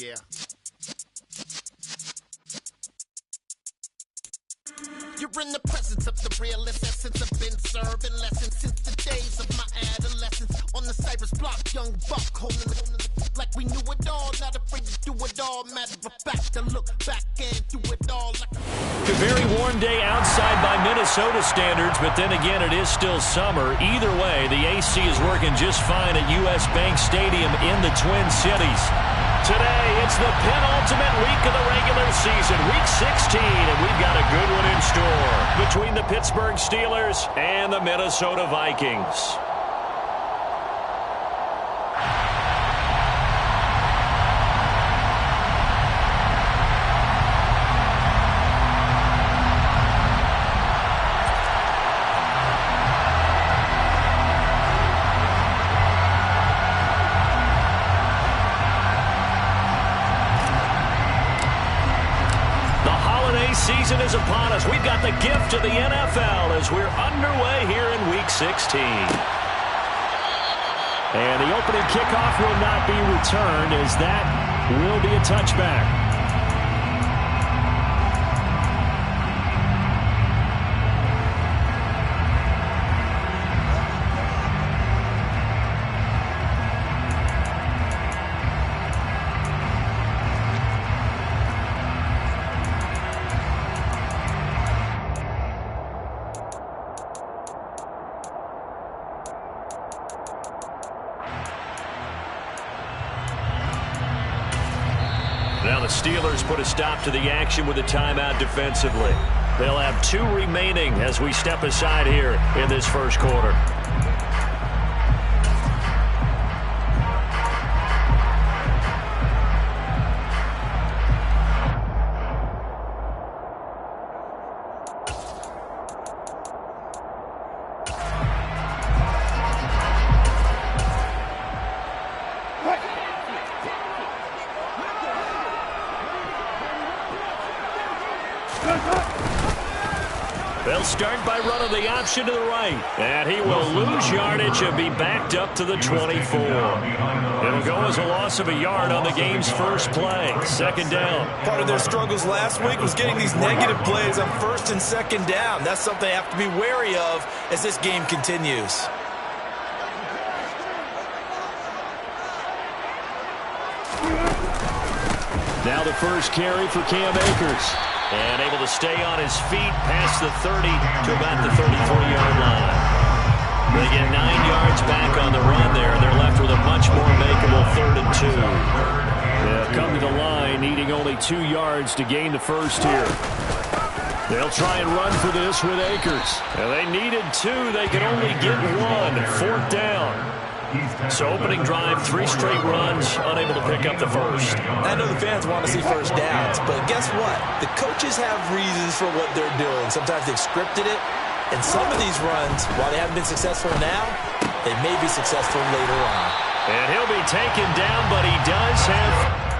Yeah. You're in the presence of the realest essence. I've been serving lessons since the days of my adolescence. On the Cypress block, young buck, holding it like we knew it all. Not afraid to do it all. Matter of fact, to look back and do it all. Like a very warm day outside by Minnesota standards, but then again, it is still summer. Either way, the AC is working just fine at U.S. Bank Stadium in the Twin Cities. Today, it's the penultimate week of the regular season, week 16, and we've got a good one in store between the Pittsburgh Steelers and the Minnesota Vikings. Season is upon us. We've got the gift of the NFL as we're underway here in Week 16. And the opening kickoff will not be returned as that will be a touchback. Now the Steelers put a stop to the action with a timeout defensively. They'll have 2 remaining as we step aside here in this first quarter. They'll start by running the option to the right. And he will lose yardage and be backed up to the 24. It'll go as a loss of a yard on the game's first play. Second down. Part of their struggles last week was getting these negative plays on first and second down. That's something they have to be wary of as this game continues. Now the first carry for Cam Akers. And able to stay on his feet past the 30 to about the 33-yard line. They get 9 yards back on the run there, and they're left with a much more makeable 3rd and 2. They'll come to the line, needing only 2 yards to gain the first here. They'll try and run for this with Akers. And they needed 2. They could only get 1. 4th down. So opening drive, 3 straight runs, unable to pick up the first. I know the fans want to see first downs, but guess what? The coaches have reasons for what they're doing. Sometimes they've scripted it, and some of these runs, while they haven't been successful now, they may be successful later on. And he'll be taken down, but he does have...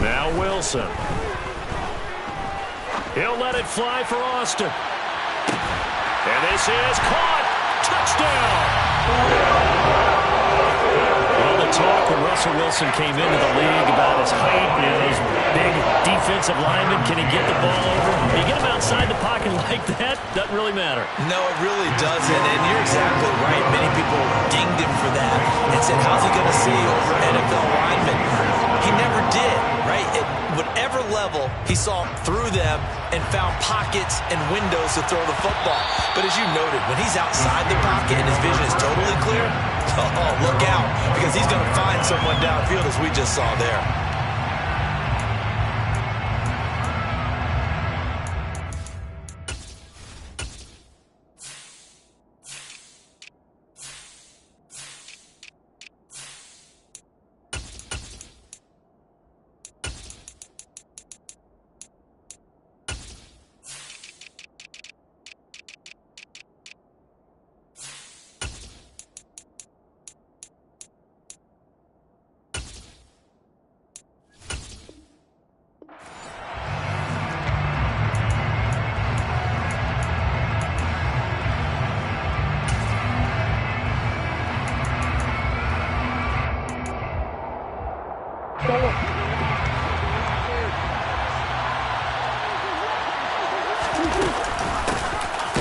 Now Wilson. He'll let it fly for Austin. And this is caught. Touchdown. All the talk when Russell Wilson came into the league about his height, those big defensive linemen, can he get the ball over? You get him outside the pocket like that, doesn't really matter. No, it really doesn't, and you're exactly right. Many people dinged him for that and said, how's he going to see over NFL linemen? He never did, right? At whatever level level, he saw through them and found pockets and windows to throw the football. But as you noted, when he's outside the pocket and his vision is totally clear, oh, look out, because he's going to find someone downfield, as we just saw there.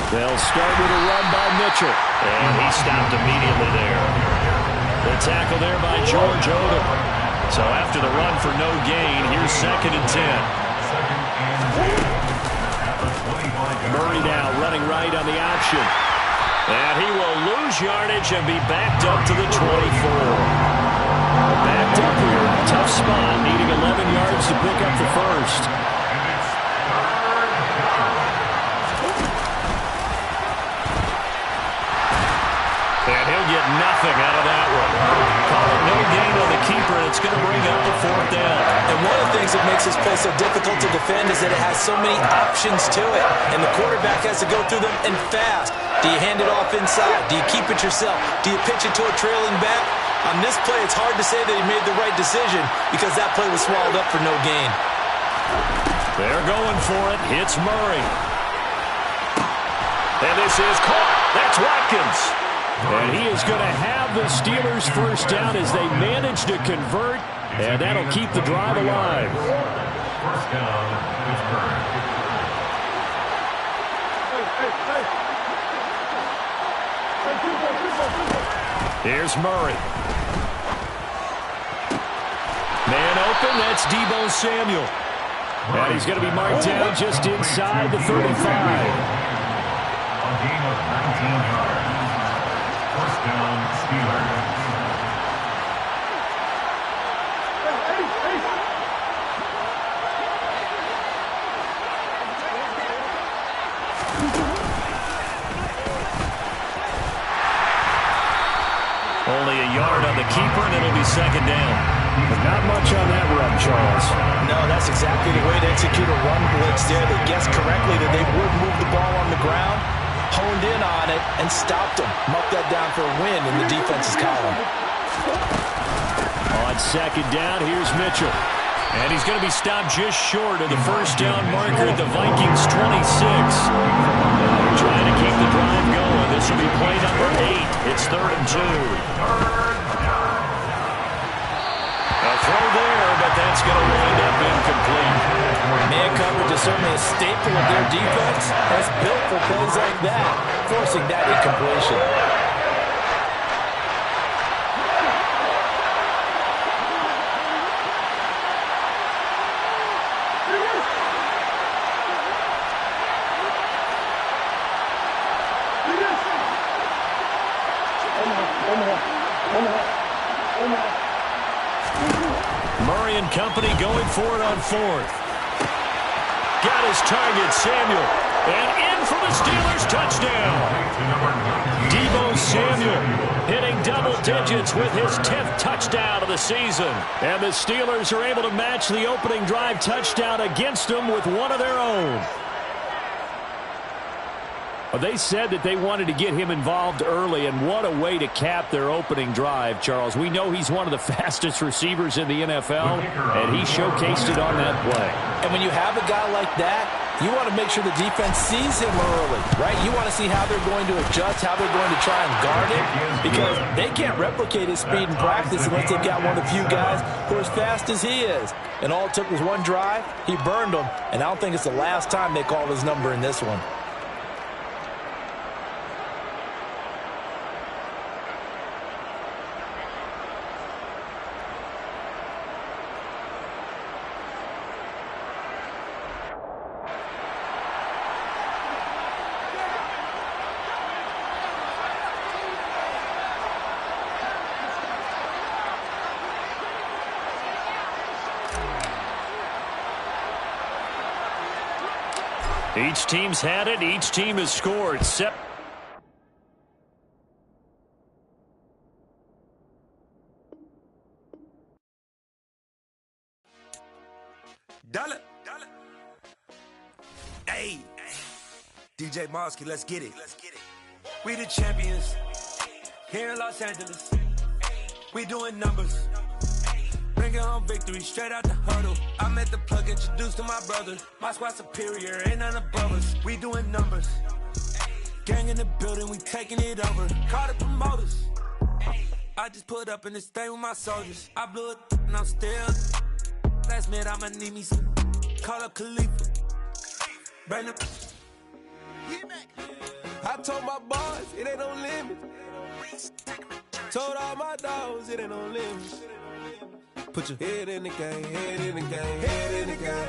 They'll start with a run by Mitchell. And he stopped immediately there. The tackle there by George Odom. So after the run for no gain, here's 2nd and 10. Murray now running right on the option. And he will lose yardage and be backed up to the 24. Backed up here. Tough spot, needing 11 yards to pick up the first. And he'll get nothing out of that one. Call it no gain on the keeper, and it's going to bring up the 4th down. And one of the things that makes this play so difficult to defend is that it has so many options to it. And the quarterback has to go through them and fast. Do you hand it off inside? Do you keep it yourself? Do you pitch it to a trailing back? On this play, it's hard to say that he made the right decision because that play was swallowed up for no gain. They're going for it. Hits Murray. And this is caught. That's Watkins. And he is going to have the Steelers' first down as they manage to convert, and that'll keep the drive alive. First down, Pittsburgh. Here's Murray. Man open, that's Deebo Samuel. And he's going to be marked down just inside the 35. A gain of 19 yards. First down, Steelers. Only a yard on the keeper, and it'll be 2nd down. But not much on that run, Charles. No, that's exactly the way to execute a run blitz there. They guessed correctly that they would move the ball on the ground, honed in on it, and stopped them. Marked that down for a win in the defense's column. On 2nd down, here's Mitchell. And he's going to be stopped just short of the first down marker at the Vikings' 26. They're trying to keep the drive going. This will be play number 8. It's 3rd and 2. A throw there, but that's going to wind up incomplete. Man coverage is certainly a staple of their defense. That's built for plays like that, forcing that incompletion. Murray and company going for it on 4th. Got his target, Samuel. And in for the Steelers touchdown. Deebo Samuel hitting double digits with his 10th touchdown of the season. And the Steelers are able to match the opening drive touchdown against them with one of their own. They said that they wanted to get him involved early, and what a way to cap their opening drive, Charles. We know he's one of the fastest receivers in the NFL, and he showcased it on that play. And when you have a guy like that, you want to make sure the defense sees him early, right? You want to see how they're going to adjust, how they're going to try and guard him, because they can't replicate his speed in practice unless they've got one of the few guys who are as fast as he is. And all it took was one drive. He burned them, and I don't think it's the last time they call his number in this one. Each team's had it. Each team has scored. Dollar. Hey. DJ Mosky, let's get it. We the champions here in Los Angeles. We doing numbers. Bringing home victory straight out the huddle. I met the plug, introduced to my brother. My squad superior, ain't none above us. We doing numbers. Gang in the building, we taking it over. Call the promoters. I just put up in this thing with my soldiers. I blew it and I'm still. Last minute, I'ma need me some. Call up Khalifa. Bring the. I told my boys, it ain't no limit. Told all my dogs, it ain't no limit. Put your head in the game, head in the game, head in the game.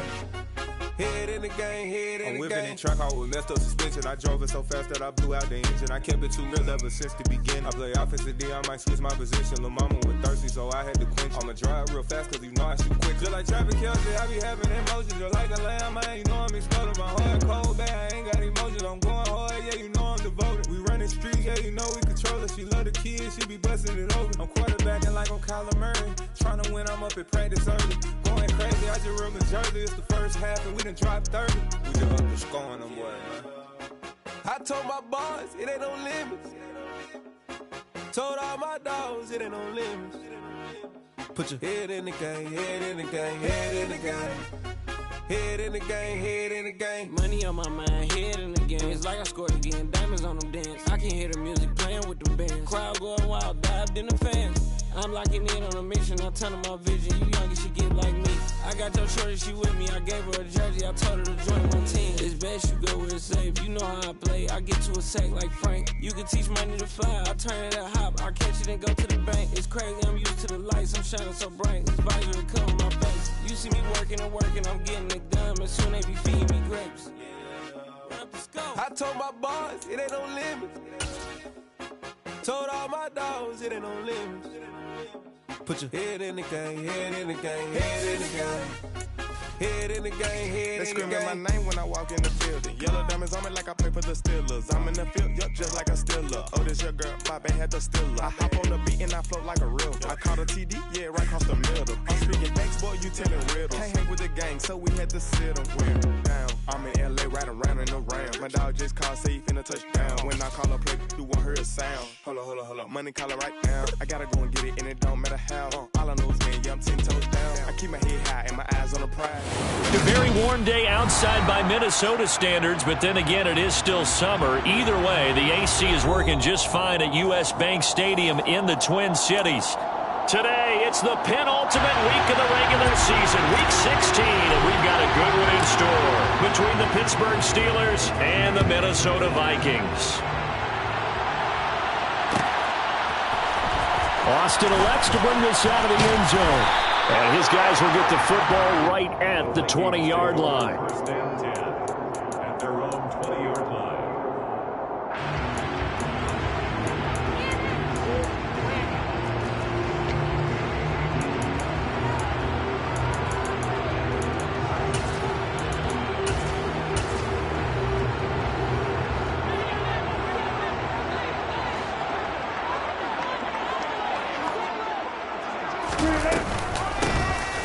Head in the game, head in the game. I'm whipping in track out with messed up suspension. I drove it so fast that I blew out the engine. I kept it too real ever since the beginning. I play offensive D, I might switch my position. Lil' mama was thirsty, so I had to quench. I'ma drive real fast, cause you know I shoot quick. Just like traffic Kelsey, I be having emotions. Just like a lamb, man, you know I'm exploding. My heart cold, bad, I ain't got emotions. I'm going hard, yeah, you know I'm devoted. We running streets, yeah, you know we control it. She love the kids, she be busting it over. I'm quarterbacking like I'm Kyler Murray. Trying to win, I'm up at practice early. Going crazy, I just rub the jersey. It's the first half, and we done dropped 30. We just up to scoring them, boy, man. I told my boys, it ain't no limits. Told all my dogs, it ain't no limits. Put your head in the game, head in the game, head in the game. Head in the game, head in the game. Money on my mind, head in the game. It's like I scored again, diamonds on them dance. I can hear the music playing with them bands. Crowd going wild, dived in the fans. I'm locking in on a mission, I'm telling my vision. You young, you should get like me. I got your shorty, she with me. I gave her a jersey, I told her to join my team. It's best you go where it's safe. You know how I play. I get to a sack like Frank. You can teach money to fly. I turn it at hop. I catch it and go to the bank. It's crazy, I'm used to the lights. I'm shining so bright. This visor to cover my face. You see me working and working. I'm getting it done. And soon they be feeding me grapes. I told my boys, it ain't no limits. Told all my dogs, it ain't no limits. Put your head in the game, head in the game, head in the game. Head in the game, head in the game. They screaming my name when I walk in the building. Yellow diamonds on me like I play for the Steelers. I'm in the field, yup, just like a Steeler. Oh, this your girl, Bobby had the Steeler. I hop on the beat and I float like a real. I caught a TD, yeah, right across the middle. I'm speaking thanks, boy, you telling riddles. Can't hang with the gang, so we had to sit them wear down. I'm in LA, riding around in the round. My dog just called, say he finna touch down. When I call a play, you won't hear a sound. Hold up, money call it right now. I gotta go and get it, and it don't matter how. All I know is me, yeah, I'm 10 toes down. I keep my head high and my eyes on the prize. A very warm day outside by Minnesota standards, but then again, it is still summer. Either way, the AC is working just fine at U.S. Bank Stadium in the Twin Cities. Today, it's the penultimate week of the regular season, week 16, and we've got a good one in store between the Pittsburgh Steelers and the Minnesota Vikings. Austin elects to bring this out of the end zone. And his guys will get the football right at the 20-yard line. First and 10 at their own 20-yard line.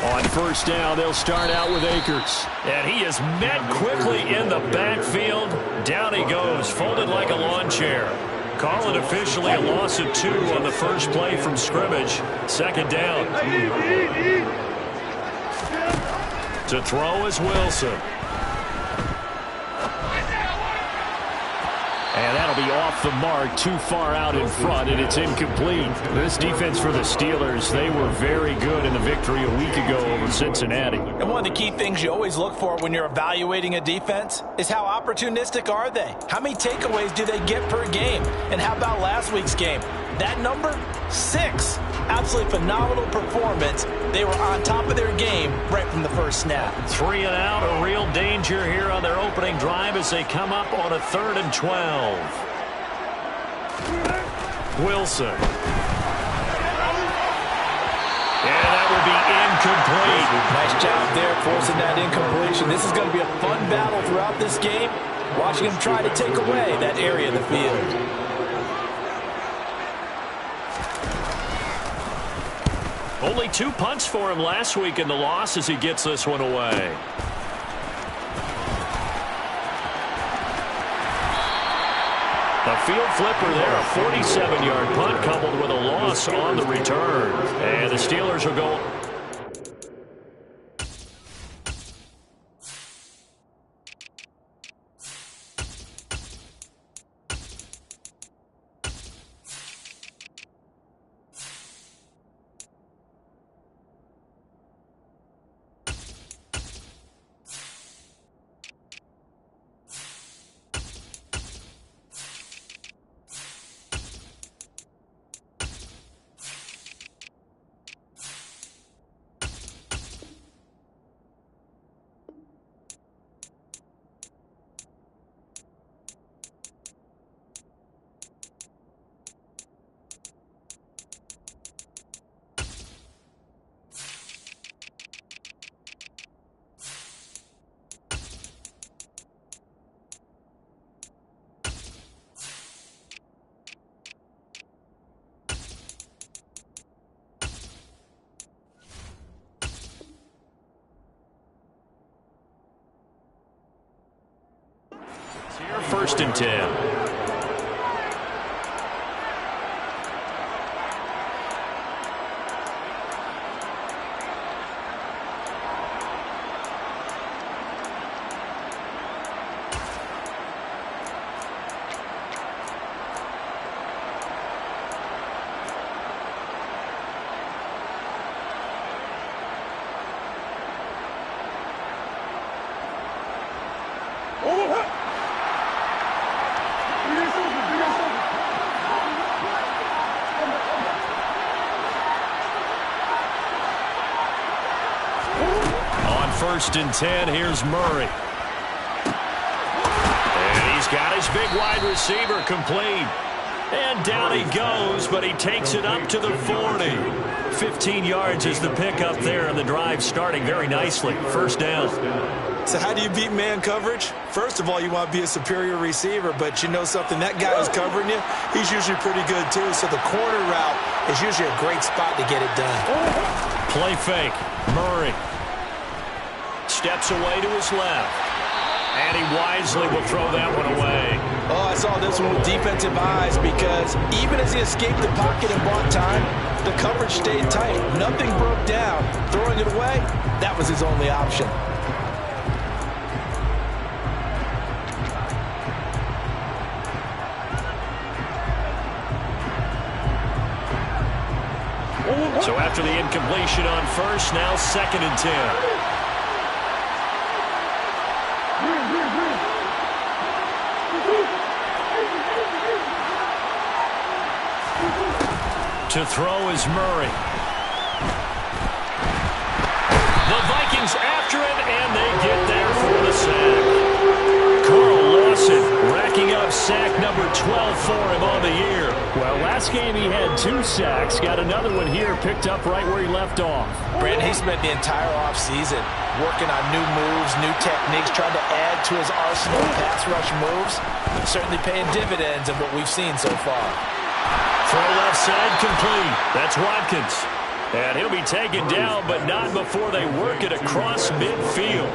On first down, they'll start out with Akers. And he is met quickly in the backfield. Down he goes, folded like a lawn chair. Call it officially a loss of 2 on the first play from scrimmage. Second down. To throw is Wilson. And that'll be off the mark, too far out in front, and it's incomplete. This defense for the Steelers, they were very good in the victory a week ago over Cincinnati. And one of the key things you always look for when you're evaluating a defense is how opportunistic are they? How many takeaways do they get per game? And how about last week's game? That number, 6. Absolutely phenomenal performance. They were on top of their game right from the first snap. 3 and out, a real danger here on their opening drive as they come up on a 3rd and 12. Wilson. And that will be incomplete. Nice job there forcing that incompletion. This is going to be a fun battle throughout this game. Watching him try to take away that area of the field. Only 2 punts for him last week in the loss as he gets this one away. A field flipper there, a 47-yard punt coupled with a loss on the return. And the Steelers will go. Here, 1st and 10. On 1st and 10, here's Murray. And he's got his big wide receiver complete. And down he goes, but he takes it up to the 40. 15 yards is the pickup there, and the drive starting very nicely. 1st down. So how do you beat man coverage? First of all, you want to be a superior receiver, but you know something, that guy who's covering you, he's usually pretty good too. So the corner route is usually a great spot to get it done. Play fake. Murray steps away to his left. And he wisely will throw that one away. Oh, I saw this one with defensive eyes because even as he escaped the pocket and bought time, the coverage stayed tight. Nothing broke down. Throwing it away, that was his only option. So after the incompletion on 1st, now 2nd and 10. To throw is Murray. The Vikings after it, and they get there for the sack. Carl Lawson racking up sack number 12 for him on the year. Well, last game he had 2 sacks. Got another one here, picked up right where he left off. Brandon, he spent the entire offseason working on new moves, new techniques, trying to add to his arsenal of pass rush moves. Certainly paying dividends of what we've seen so far. Throw left side complete. That's Watkins. And he'll be taken down, but not before they work it across midfield.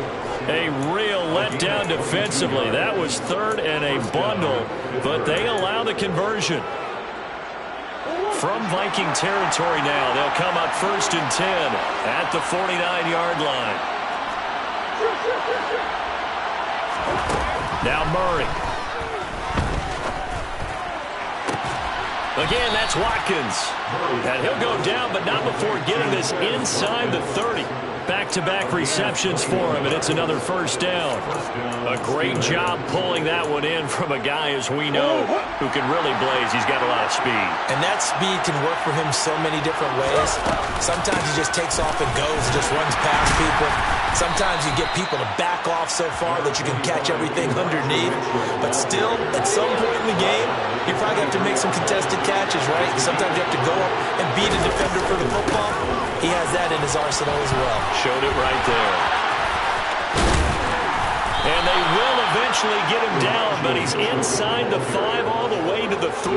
A real letdown defensively. That was 3rd and a bundle, but they allow the conversion. From Viking territory now, they'll come up 1st and 10 at the 49-yard line. Now Murray. Again, that's Watkins. And he'll go down, but not before getting this inside the 30. Back-to-back receptions for him, and it's another 1st down. A great job pulling that one in from a guy, as we know, who can really blaze. He's got a lot of speed. And that speed can work for him so many different ways. Sometimes he just takes off and goes and just runs past people. Sometimes you get people to back off so far that you can catch everything underneath. But still, at some point in the game, you probably have to make some contested catches, right? Sometimes you have to go up and beat a defender for the football. he has that in his arsenal as well. Showed it right there. And they will eventually get him down, but he's inside the 5 all the way to the 3.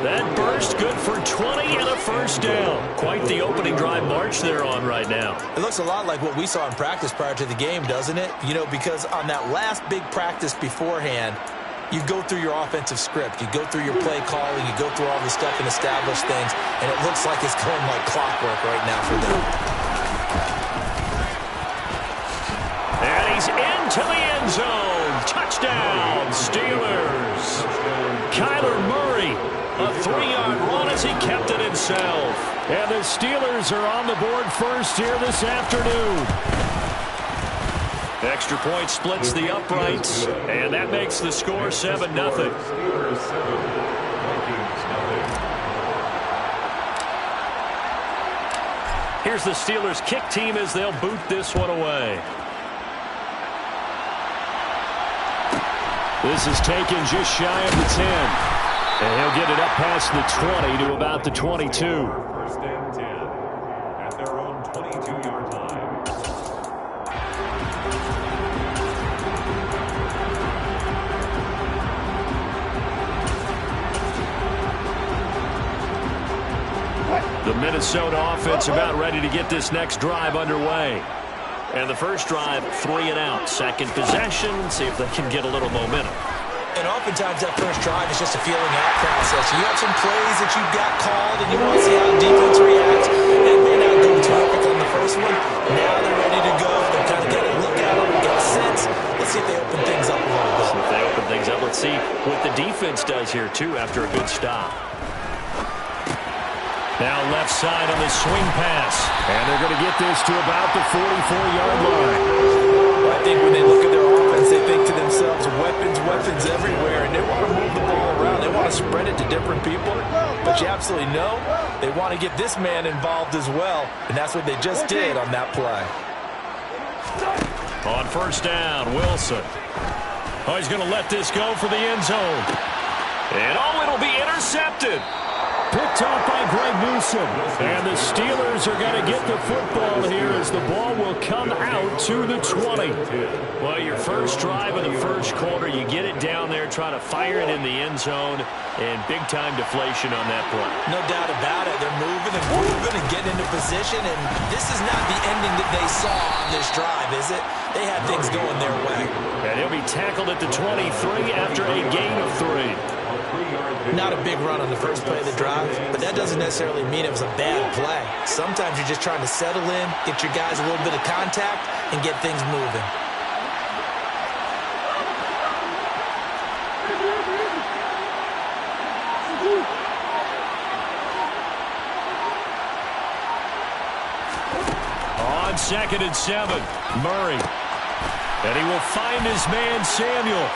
That burst good for 20 and a first down. Quite the opening drive march they're on right now. It looks a lot like what we saw in practice prior to the game, doesn't it? You know, because on that last big practice beforehand, you go through your offensive script. You go through your play calling. You go through all the stuff and establish things, and it looks like it's going like clockwork right now for them. And he's into the end zone. Touchdown, Steelers. Kyler Murray, a 3-yard run as he kept it himself. And the Steelers are on the board first here this afternoon. Extra point splits the uprights, and that makes the score 7-0. Steelers 7, Vikings nothing. Here's the Steelers kick team as they'll boot this one away. This is taken just shy of the 10. And he'll get it up past the 20 to about the 22. First and 10 at their own 22-yard line. The Minnesota offense about ready to get this next drive underway. And the first drive, 3 and out. Second possession, see if they can get a little momentum. And oftentimes that first drive is just a feeling out process. You have some plays that you've got called, and you want to see how the defense reacts. And may not go perfect on the first one. Now they're ready to go. They're kind of getting a look at them, get a sense. Let's see if they open things up a little bit. If they open things up, let's see what the defense does here, too, after a good stop. Now left side on the swing pass. And they're going to get this to about the 44-yard line. Well, I think when they look at their offense, they think to themselves, weapons everywhere, and they want to move the ball around. They want to spread it to different people. But you absolutely know they want to get this man involved as well, and that's what they just did on that play. On first down, Wilson. Oh, he's going to let this go for the end zone. And it'll be intercepted. Picked off by Greg Newsome. And the Steelers are going to get the football here as the ball will come out to the 20. Well, your first drive in the first quarter, you get it down there, try to fire it in the end zone, and big-time deflation on that play. No doubt about it. They're moving and grooving and getting into position, and this is not the ending that they saw on this drive, is it? They had things going their way. And he'll be tackled at the 23 after a gain of 3. Not a big run on the first play of the drive, but that doesn't necessarily mean it was a bad play. Sometimes you're just trying to settle in, get your guys a little bit of contact, and get things moving. On 2nd and 7, Murray. And he will find his man, Samuel.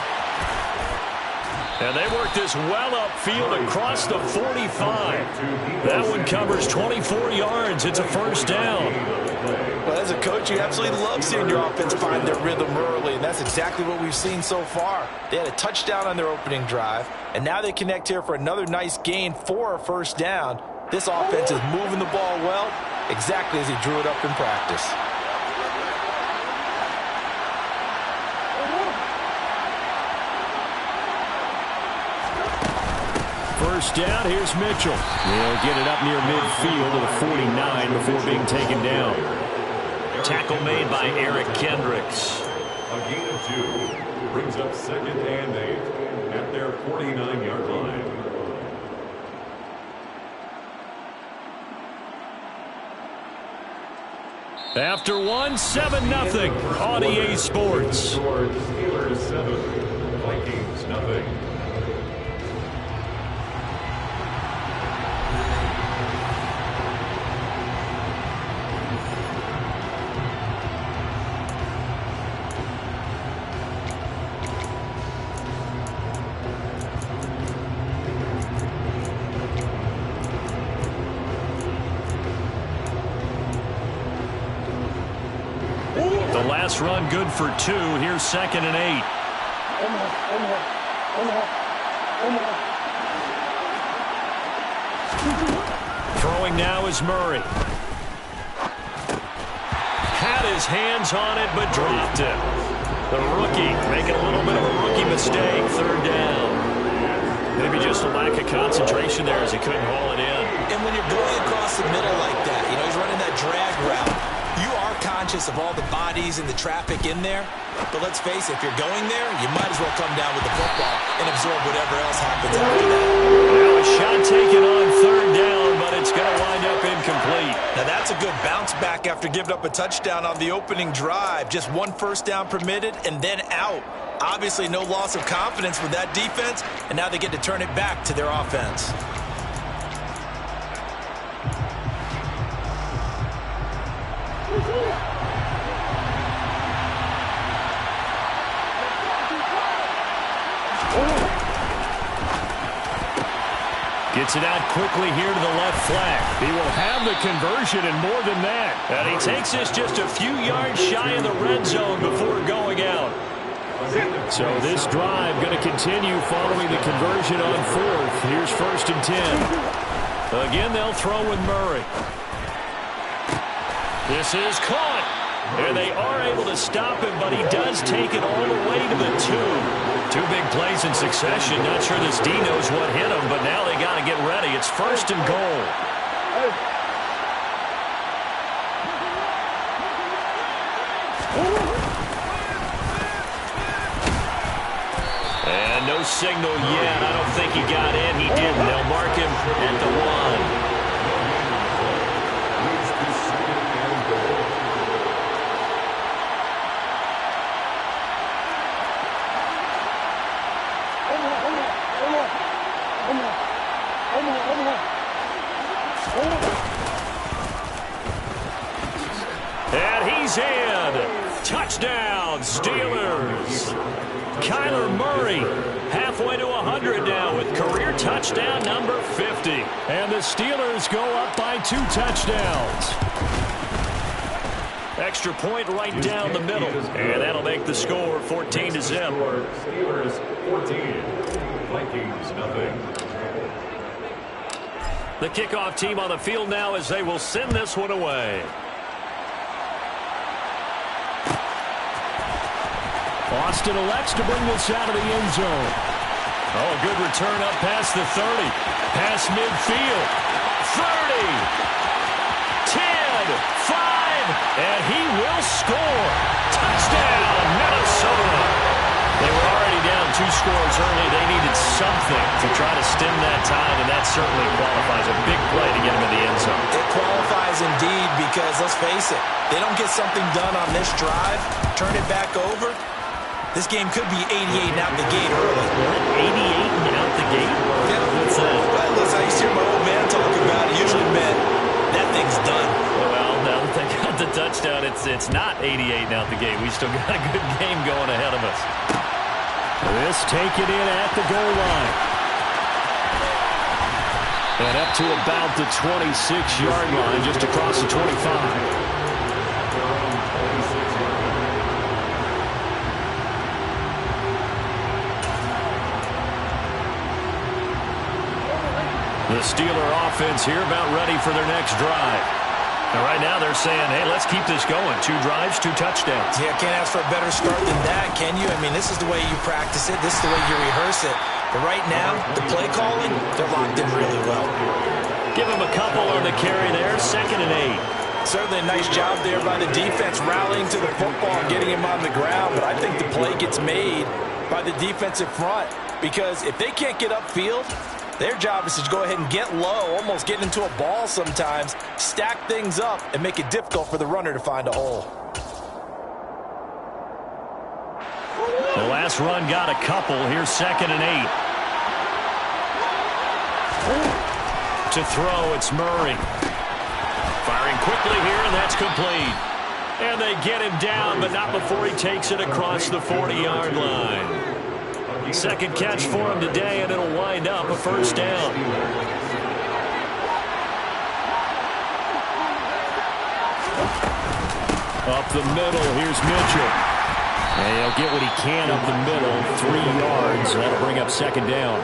And they work this well upfield across the 45. That one covers 24 yards. It's a first down. Well, as a coach, you absolutely love seeing your offense find their rhythm early, and that's exactly what we've seen so far. They had a touchdown on their opening drive, and now they connect here for another nice gain for a first down. This offense is moving the ball well, exactly as he drew it up in practice. First down, here's Mitchell. He'll get it up near midfield to the 49 before being taken down. Tackle made by Eric Kendricks. A gain of 2 brings up 2nd and 8 at their 49-yard line. After one, 7-0 on EA Sports. Steelers 7, Vikings nothing. The last run good for 2. Here's 2nd and 8. Throwing now is Murray. his hands on it, but dropped it. The rookie making a little bit of a rookie mistake, third down. Maybe just a lack of concentration there as he couldn't haul it in. And when you're going across the middle like that, you know, he's running that drag route. You are conscious of all the bodies and the traffic in there. But let's face it, if you're going there, you might as well come down with the football and absorb whatever else happens after that. Well, a shot taken on third down, but it's going to wind up incomplete. Now that's a good bounce back after giving up a touchdown on the opening drive. Just one first down permitted and then out. Obviously no loss of confidence with that defense, and now they get to turn it back to their offense. Gets it out quickly here to the left flank. He will have the conversion and more than that. And he takes this just a few yards shy of the red zone before going out. So this drive going to continue following the conversion on fourth. Here's 1st and 10. Again, they'll throw with Murray. This is caught. And they are able to stop him, but he does take it all the way to the 2. 2 big plays in succession. Not sure this D knows what hit him, but now they got to get ready. It's 1st and goal. And no signal yet. I don't think he got in. He didn't. They'll mark him at the 1. And he's in. Touchdown, Steelers. Kyler Murray halfway to 100 now with career touchdown number 50. And the Steelers go up by 2 touchdowns. Extra point right down the middle. And that'll make the score 14-0. Steelers 14, Vikings nothing. The kickoff team on the field now as they will send this one away. Austin elects to bring this out of the end zone. Oh, a good return up past the 30. Past midfield. 30. 10. 5. And he will score. Touchdown, Minnesota. They were already down 2 scores early. They needed something to try to stem that tide, and that certainly qualifies. A big play to get him in the end zone. It qualifies indeed because, let's face it, they don't get something done on this drive, turn it back over, this game could be 88 and out the gate early. 88 and out the gate? Yeah. What's that? Well, listen, I used to hear my old man talk about it. Usually meant that thing's done. Well, now that they got the touchdown, it's not 88 and out the gate. We still got a good game going ahead of us. This taken in at the goal line. And up to about the 26-yard line, just across the 25. The Steeler offense here about ready for their next drive. And right now they're saying, hey, let's keep this going. 2 drives, 2 touchdowns. Yeah, can't ask for a better start than that, can you? I mean, this is the way you practice it. This is the way you rehearse it. But right now, the play calling, they're locked in really well. Give him a couple on the carry there. 2nd and 8. Certainly a nice job there by the defense rallying to the football and getting him on the ground. But I think the play gets made by the defensive front. Because if they can't get upfield, their job is to go ahead and get low, almost get into a ball sometimes, stack things up, and make it difficult for the runner to find a hole. The last run got a couple. Here's 2nd and 8. To throw, it's Murray. Firing quickly here, and that's complete. And they get him down, but not before he takes it across the 40-yard line. 2nd catch for him today, and it'll wind up a 1st down. Up the middle, here's Mitchell. And he'll get what he can up the middle, 3 yards. That'll bring up 2nd down.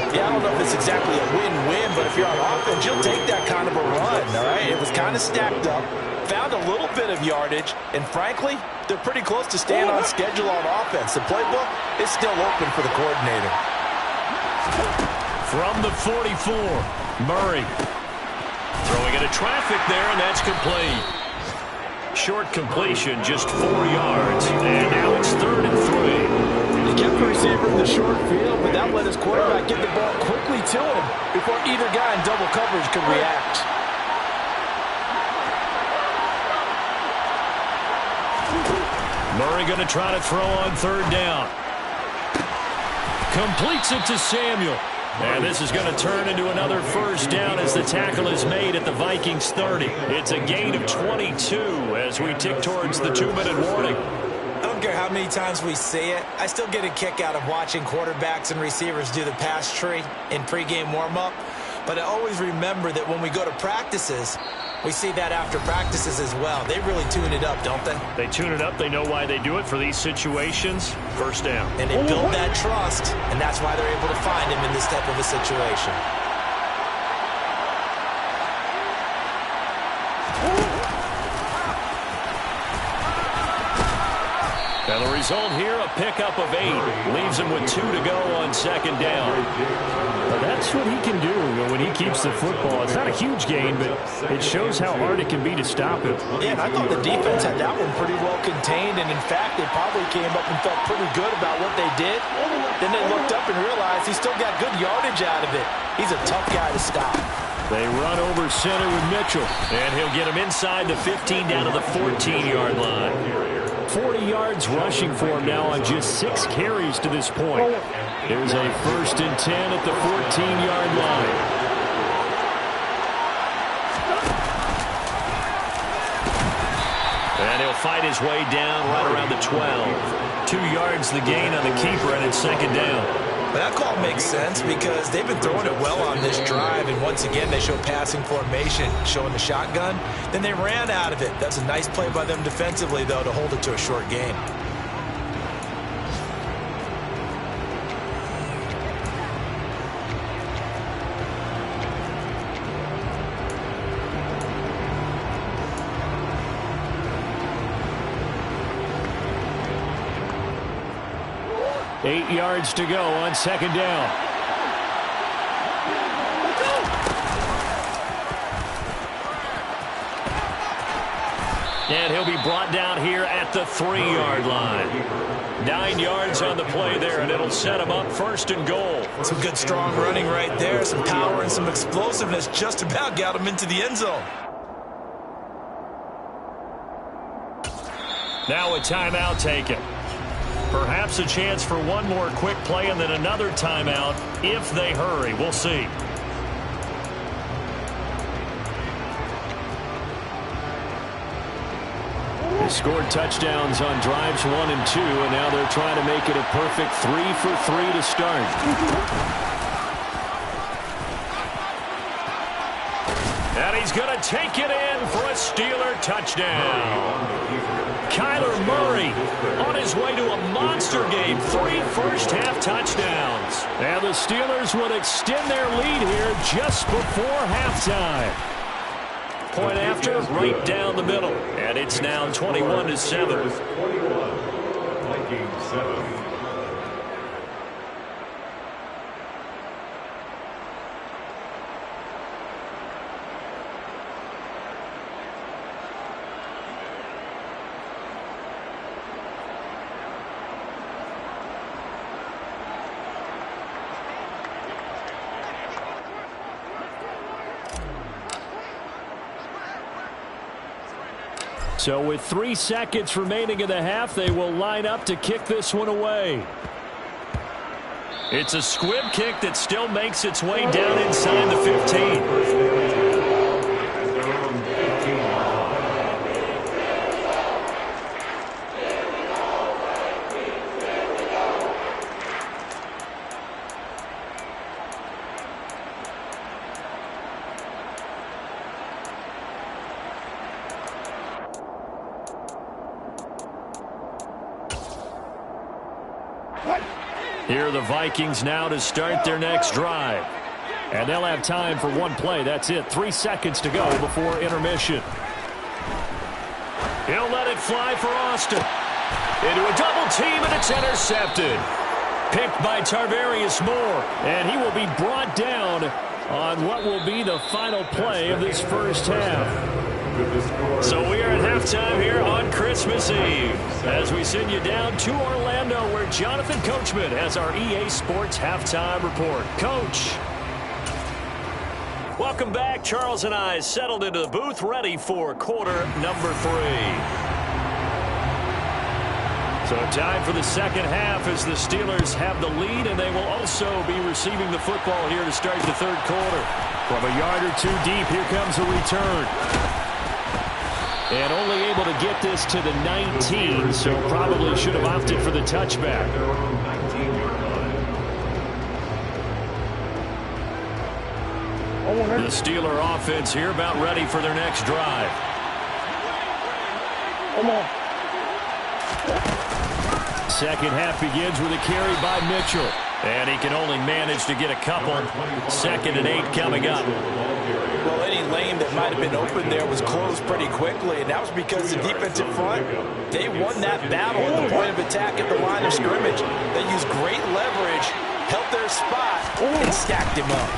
Yeah, I don't know if it's exactly a win-win, but if you're on offense, you'll take that kind of a run, all right? It was kind of stacked up. found a little bit of yardage, and frankly, they're pretty close to staying on schedule on offense. The playbook is still open for the coordinator. From the 44, Murray. Throwing into traffic there, and that's complete. Short completion, just 4 yards, and now it's 3rd and 3. He kept the receiver in the short field, but that let his quarterback get the ball quickly to him before either guy in double coverage could react. Murray going to try to throw on 3rd down. Completes it to Samuel. And this is going to turn into another 1st down as the tackle is made at the Vikings 30. It's a gain of 22 as we tick towards the 2-minute warning. I don't care how many times we see it. I still get a kick out of watching quarterbacks and receivers do the pass tree in pregame warm-up. But I always remember that when we go to practices, we see that after practices as well. They really tune it up, don't they? They tune it up. They know why they do it for these situations. 1st down. And they build that trust, and that's why they're able to find him in this type of a situation. And the result here, a pickup of 8. Leaves him with 2 to go on 2nd down. Well, that's what he can do when he keeps the football. It's not a huge gain, but it shows how hard it can be to stop him. Yeah, and I thought the defense had that one pretty well contained, and in fact, they probably came up and felt pretty good about what they did. Then they looked up and realized he still got good yardage out of it. He's a tough guy to stop. They run over center with Mitchell, and he'll get him inside the 15 down to the 14-yard line. 40 yards rushing for him now on just 6 carries to this point. There's a 1st and 10 at the 14-yard line. And he'll fight his way down right around the 12. 2 yards the gain on the keeper, and it's 2nd down. But that call makes sense because they've been throwing it well on this drive, and once again they show passing formation, showing the shotgun. Then they ran out of it. That's a nice play by them defensively, though, to hold it to a short gain. Eight yards to go on 2nd down. And he'll be brought down here at the 3-yard line. 9 yards on the play there, and it'll set him up 1st and goal. Some good strong running right there. Some power and some explosiveness just about got him into the end zone. Now a timeout taken. Perhaps a chance for one more quick play and then another timeout if they hurry. We'll see. They scored touchdowns on drives 1 and 2, and now they're trying to make it a perfect 3 for 3 to start. And he's going to take it in for a Steeler touchdown. Kyler Murray on his way to a monster game. 3 first-half touchdowns. And the Steelers will extend their lead here just before halftime. Point after, right down the middle. And it's now 21-7. 21, Vikings 7. So with 3 seconds remaining in the half, they will line up to kick this one away. It's a squib kick that still makes its way down inside the 15. Here are the Vikings now to start their next drive. And they'll have time for one play. That's it. 3 seconds to go before intermission. He'll let it fly for Austin. Into a double team, and it's intercepted. Picked by Tarvarius Moore, and he will be brought down on what will be the final play of this first half. So we are at halftime here on Christmas Eve as we send you down to Orlando where Jonathan Coachman has our EA Sports Halftime Report. Coach. Welcome back. Charles and I settled into the booth ready for quarter number 3. So time for the second half as the Steelers have the lead, and they will also be receiving the football here to start the third quarter. From a yard or two deep, here comes a return. And only able to get this to the 19, so probably should have opted for the touchback. The Steeler offense here about ready for their next drive. Second half begins with a carry by Mitchell. And he can only manage to get a couple. 2nd and 8 coming up. Well, any lane that might have been open there was closed pretty quickly, and that was because the defensive front, they won that battle at the point of attack at the line of scrimmage. They used great leverage, held their spot, and stacked him up.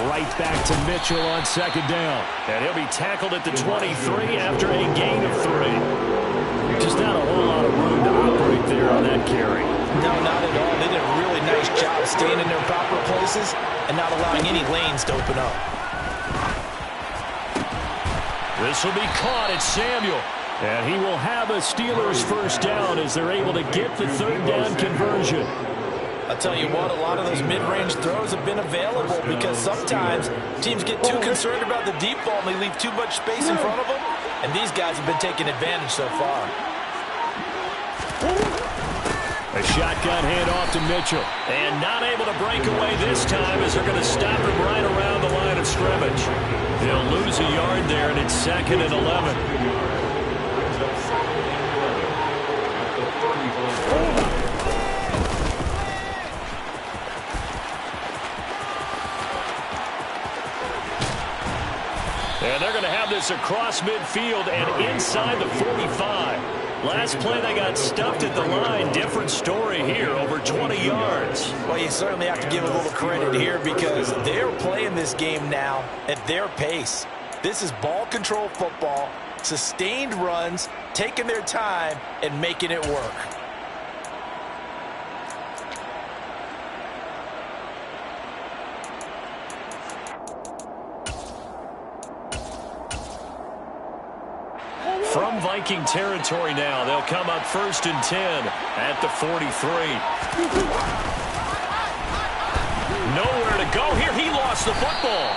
Right back to Mitchell on 2nd down. And he'll be tackled at the 23 after a gain of 3. Just not a whole lot of room to operate there on that carry. No, not at all. They did a really nice job staying in their proper places and not allowing any lanes to open up. This will be caught at Samuel. And he will have a Steelers first down as they're able to get the 3rd down conversion. I'll tell you what, a lot of those mid-range throws have been available because sometimes teams get too concerned about the deep ball and they leave too much space in front of them. And these guys have been taking advantage so far. A shotgun handoff to Mitchell. And not able to break away this time as they're going to stop him right around the line of scrimmage. They'll lose a yard there, and it's 2nd and 11. And they're going to have this across midfield and inside the 45. Last play, they got stuffed at the line. Different story here, over 20 yards. Well, you certainly have to give a little credit here because they're playing this game now at their pace. This is ball control football, sustained runs, taking their time, and making it work. From Viking territory now, they'll come up 1st and 10 at the 43. Nowhere to go here. He lost the football.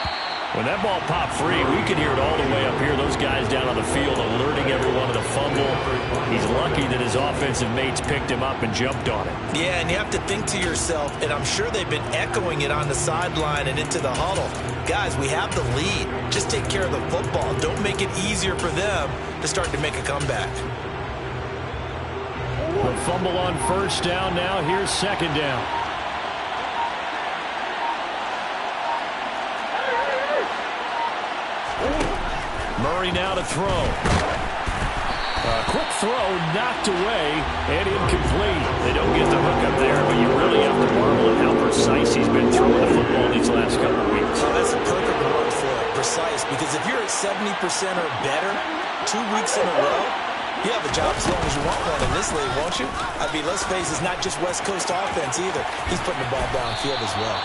When that ball popped free, we could hear it all the way up here. Those guys down on the field alerting everyone of the fumble. He's lucky that his offensive mates picked him up and jumped on it. Yeah, and you have to think to yourself, and I'm sure they've been echoing it on the sideline and into the huddle. Guys, we have the lead. Just take care of the football. Don't make it easier for them to start to make a comeback. The fumble on 1st down now. Here's 2nd down. Murray now to throw. Quick throw knocked away and incomplete. They don't get the hook up there, but you really have to marvel at how precise he's been throwing the football these last couple of weeks. Well, that's a perfect word for it, precise, because if you're at 70% or better 2 weeks in a row, you have a job as long as you want one in this league, won't you? I mean, let's face it, it's not just West Coast offense either. He's putting the ball downfield as well.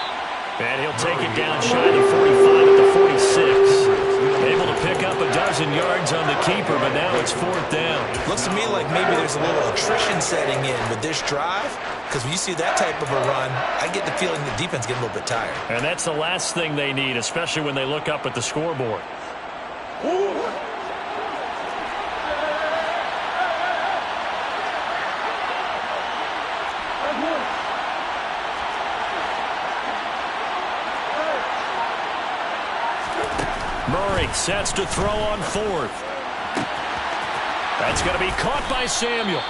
And he'll take it down shy of the 45 at the 46. Able to pick up a dozen yards on the keeper, but now it's 4th down. Looks to me like maybe there's a little attrition setting in with this drive, because when you see that type of a run, I get the feeling the defense getting a little bit tired. And that's the last thing they need, especially when they look up at the scoreboard. Murray sets to throw on 4th. That's going to be caught by Samuel.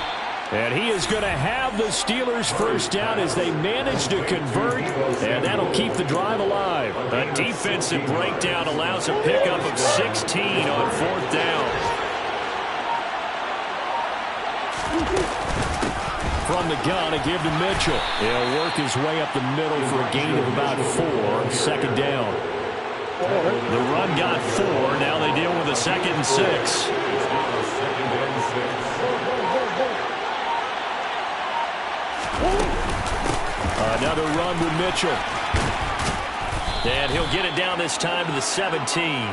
And he is going to have the Steelers first down as they manage to convert, and that'll keep the drive alive. A defensive breakdown allows a pickup of 16 on 4th down. From the gun, a give to Mitchell. He'll work his way up the middle for a gain of about 4. Second down. The run got 4. Now they deal with a 2nd and 6. Another run with Mitchell. And he'll get it down this time to the 17.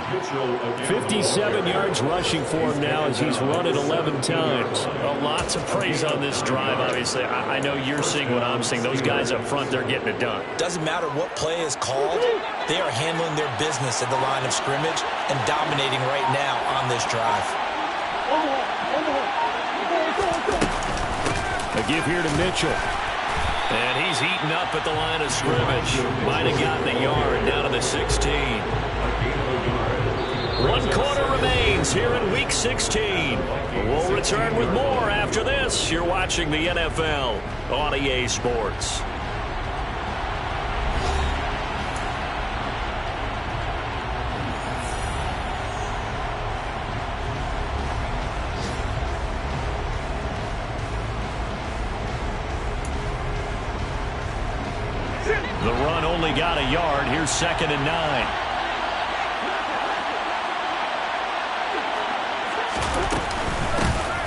57 yards rushing for him now as he's run it 11 times. Well, lots of praise on this drive, obviously. I know you're seeing what I'm seeing. Those guys up front, they're getting it done. Doesn't matter what play is called. They are handling their business at the line of scrimmage and dominating right now on this drive. A give here to Mitchell. And he's eaten up at the line of scrimmage. Might have gotten a yard down to the 16. 1 quarter remains here in Week 16. We'll return with more after this. You're watching the NFL on EA Sports. The run only got a yard. Here's 2nd and 9.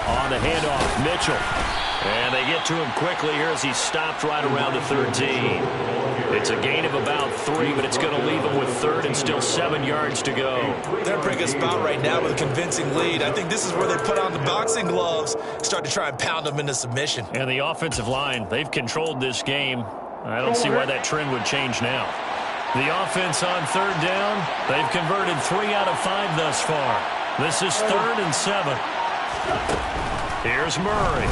On the handoff, Mitchell. And they get to him quickly here as he stopped right around the 13. It's a gain of about 3, but it's going to leave him with 3rd and still 7 yards to go. They're in a pretty good spot right now with a convincing lead. I think this is where they put on the boxing gloves, start to try and pound them into submission. And the offensive line, they've controlled this game. I don't see why that trend would change now. The offense on 3rd down. They've converted 3 out of 5 thus far. This is 3rd and 7. Here's Murray.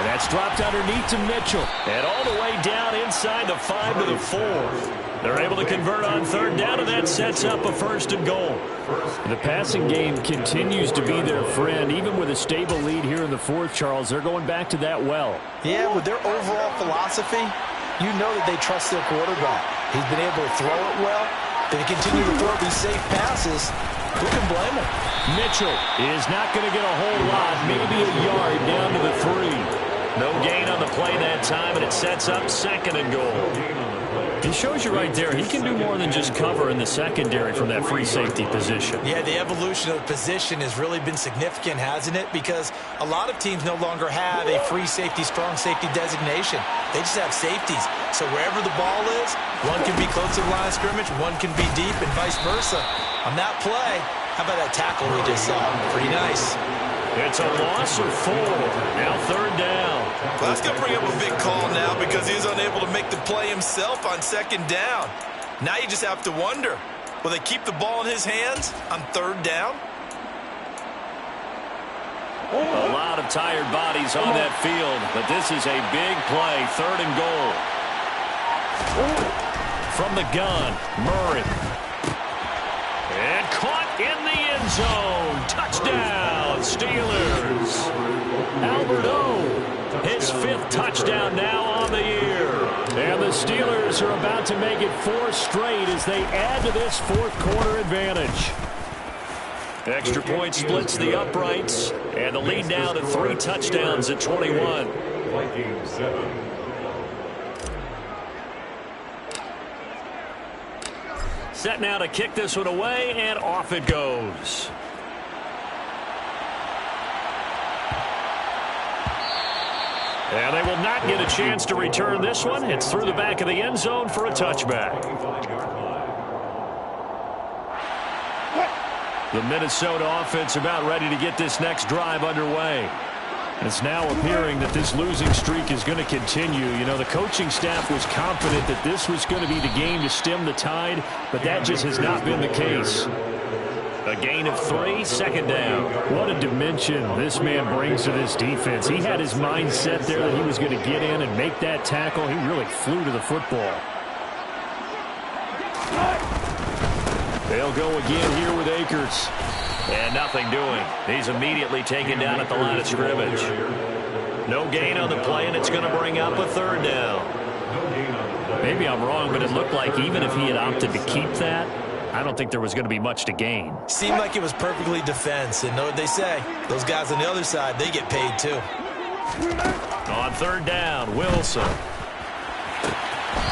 And that's dropped underneath to Mitchell. And all the way down inside the 5 to the 4. They're able to convert on 3rd down, and that sets up a 1st and goal. The passing game continues to be their friend. Even with a stable lead here in the 4th, Charles, they're going back to that well. Yeah, with their overall philosophy, you know that they trust their quarterback. He's been able to throw it well. They continue to throw these safe passes. Who can blame him? Mitchell is not going to get a whole lot, maybe a yard down to the 3. No gain on the play that time, and it sets up 2nd and goal. He shows you right there, he can do more than just cover in the secondary from that free safety position. Yeah, the evolution of the position has really been significant, hasn't it? Because a lot of teams no longer have a free safety, strong safety designation. They just have safeties. So wherever the ball is, one can be close to the line of scrimmage, one can be deep, and vice versa. On that play, how about that tackle we just saw? Pretty nice. It's a loss of 4. Now 3rd down. Well, that's going to bring up a big call now because he's unable to make the play himself on 2nd down. Now you just have to wonder, will they keep the ball in his hands on 3rd down? A lot of tired bodies on that field, but this is a big play. 3rd and goal. From the gun, Murray. And caught in the end zone. Touchdown, Steelers. Albert O, his 5th touchdown now on the year. And the Steelers are about to make it 4 straight as they add to this 4th quarter advantage. Extra point splits the uprights, and the lead now to 3 touchdowns at 21. Vikings 7. Set now to kick this one away, and off it goes. And they will not get a chance to return this one. It's through the back of the end zone for a touchback. The Minnesota offense about ready to get this next drive underway. It's now appearing that this losing streak is going to continue. You know, the coaching staff was confident that this was going to be the game to stem the tide, but that just has not been the case. A gain of 3, 2nd down. What a dimension this man brings to this defense. He had his mind set there that he was going to get in and make that tackle. He really flew to the football. They'll go again here with Akers. And nothing doing. He's immediately taken down at the line of scrimmage. No gain on the play, and it's going to bring up a 3rd down. Maybe I'm wrong, but it looked like even if he had opted to keep that, I don't think there was going to be much to gain. Seemed like it was perfectly defense. And know what they say? Those guys on the other side, they get paid too. On third down, Wilson.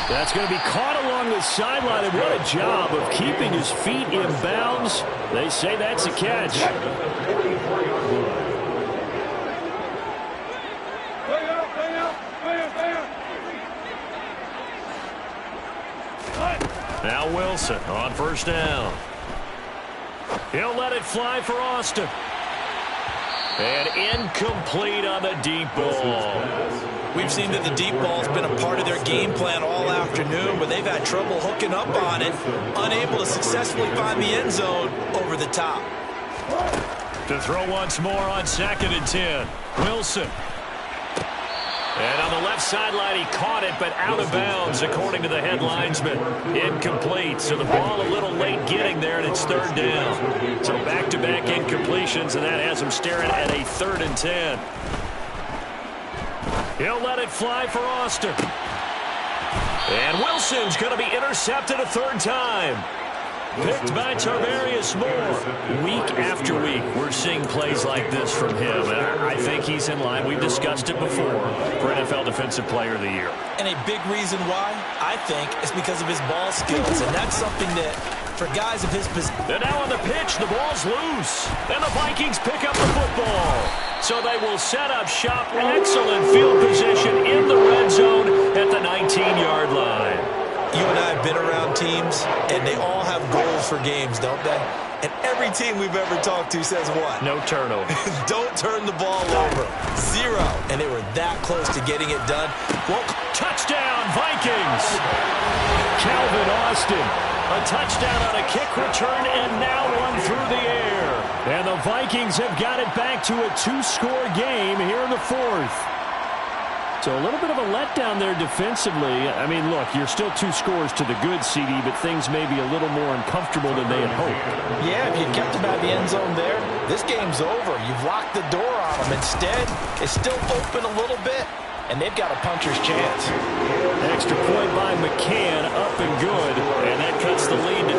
That's going to be caught along the sideline, and what a job of keeping his feet in bounds. They say that's a catch. Now Wilson on first down. He'll let it fly for Austin. And incomplete on the deep ball. We've seen that the deep ball's been a part of their game plan all afternoon, but they've had trouble hooking up on it, unable to successfully find the end zone over the top. To throw once more on 2nd and 10. Wilson. And on the left sideline, he caught it, but out of bounds, according to the head linesman. Incomplete, so the ball a little late getting there, and it's 3rd down. So back-to-back incompletions, and that has him staring at a 3rd and 10. He'll let it fly for Austin. And Wilson's going to be intercepted a 3rd time. Picked by Tarvarius Moore. Week after week, we're seeing plays like this from him. And I think he's in line. We've discussed it before for NFL Defensive Player of the Year. And a big reason why, I think, is because of his ball skills. And that's something that, for guys of his position... And now on the pitch, the ball's loose. And the Vikings pick up the football. So they will set up shop. Excellent field position in the red zone at the 19-yard line. You and I have been around teams, and they all have goals for games, don't they? And every team we've ever talked to says what? No turnover. Don't turn the ball over. 0. And they were that close to getting it done. Well, touchdown, Vikings! Calvin Austin. A touchdown on a kick return, and now one through the air. And the Vikings have got it back to a 2-score game here in the 4th. So a little bit of a letdown there defensively. I mean, look, you're still 2 scores to the good, CD, but things may be a little more uncomfortable than they had hoped. Yeah, if you kept them out of the end zone there, this game's over. You've locked the door on them. Instead, it's still open a little bit, and they've got a puncher's chance. Extra point by McCann, up and good, and that cuts the lead to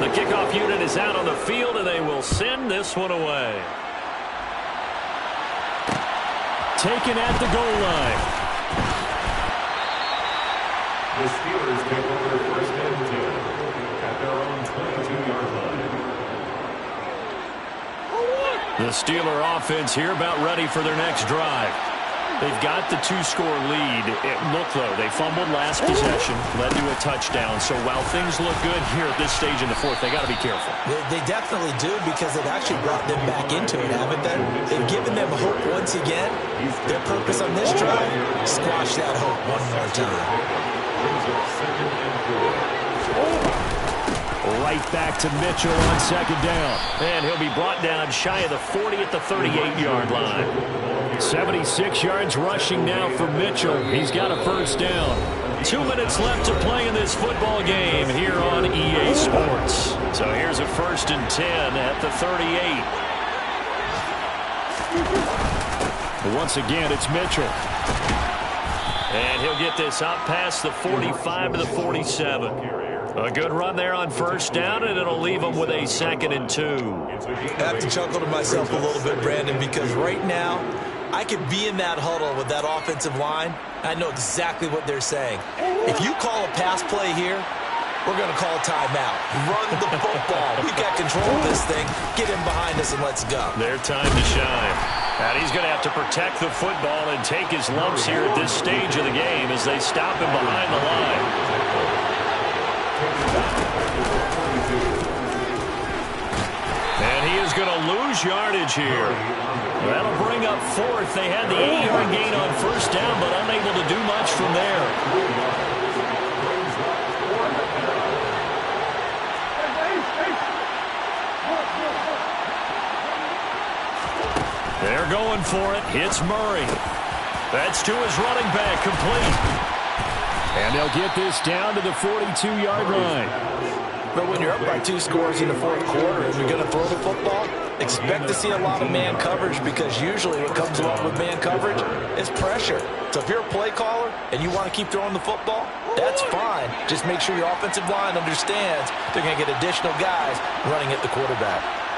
28-14. The kickoff unit is out on the field, and they will send this one away. Taken at the goal line. The Steelers take over 1st and 10 at their own 22-yard line. The Steeler offense here about ready for their next drive. They've got the 2-score lead. Look, though, they fumbled last possession, led to a touchdown. So while things look good here at this stage in the 4th, they got to be careful. They definitely do, because they've actually brought them back into it, haven't they? They've given them hope once again. Their purpose on this drive, squash that hope one more time. Right back to Mitchell on 2nd down. And he'll be brought down shy of the 40 at the 38-yard line. 76 yards rushing now for Mitchell. He's got a 1st down. 2 minutes left to play in this football game here on EA Sports. So here's a 1st and 10 at the 38. Once again, it's Mitchell. And he'll get this up past the 45 to the 47. A good run there on 1st down, and it'll leave them with a 2nd and 2. I have to chuckle to myself a little bit, Brandon, because right now, I could be in that huddle with that offensive line. I know exactly what they're saying. If you call a pass play here, we're going to call timeout. Run the football. We've got control of this thing. Get him behind us and let's go. Their time to shine. And he's going to have to protect the football and take his lumps here at this stage of the game as they stop him behind the line. And he is going to lose yardage here. That'll bring up 4th. They had the 8-yard gain on 1st down, but unable to do much from there. They're going for it. It's Murray. That's to his running back, complete. And they'll get this down to the 42-yard line. But when you're up by 2 scores in the 4th quarter and you're going to throw the football, Expect to see a lot of man coverage because usually what comes along with man coverage is pressure. So if you're a play caller and you want to keep throwing the football, that's fine. Just make sure your offensive line understands they're going to get additional guys running at the quarterback.